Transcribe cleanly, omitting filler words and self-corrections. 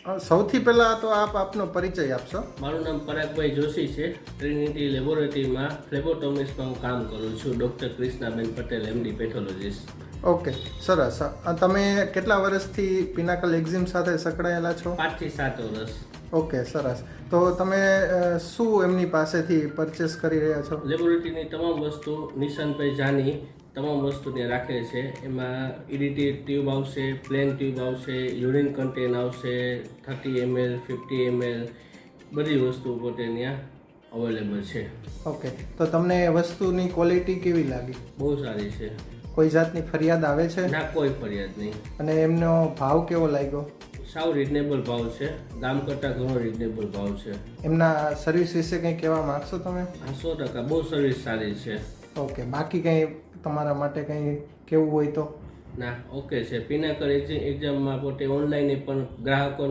સૌથી પહેલાં તો આપનો પરિચય આપશો. મારું નામ પરાગભાઈ જોશી છે. ટ્રિનિટી લેબોરેટરીમાં ફ્લેબોટોમિસ્ટમાં હું કામ કરું છું. Doctor Krishnaben Patel, MD pathologist. Okay, સરસ. તમે કેટલા વર્ષથી પિનાકલ એક્ઝિમ સાથે સંકળાયેલા છો? 5 થી 7 વર્ષ. ઓકે, સરસ. તો તમે શું એમની પાસેથી પરચેસ કરી રહ્યા છો? લેબોરેટરીની તમામ વસ્તુ નિશાંતભાઈ જાની તમામ વસ્તુ ત્યાં રાખે છે. એમાં EDT ટ્યુબ આવશે, પ્લેન ટ્યુબ આવશે, યુરિન કન્ટેન આવશે, 30 ml, 50 ml, બધી વસ્તુ પોતે ત્યાં અવેલેબલ છે. ઓકે, તો તમને એ વસ્તુની ક્વોલિટી કેવી લાગી? બહુ સારી છે. કોઈ જાતની ફરિયાદ આવે છે? ના, કોઈ ફરિયાદ નહીં. અને એમનો ભાવ કેવો લાગ્યો? સાવ રિઝનેબલ ભાવ છે. ગામ કરતાં ઘણો રિઝનેબલ ભાવ છે. એમના સર્વિસ વિશે કંઈ કહેવા માગશો તમે? હા, 100%. બહુ સર્વિસ સારી છે. ઓકે, બાકી કંઈ તમારા માટે કંઈ કેવું હોય તો? ના, ઓકે છે. પિનાકલ એક્ઝામમાં પોતે ઓનલાઈન પણ ગ્રાહકોને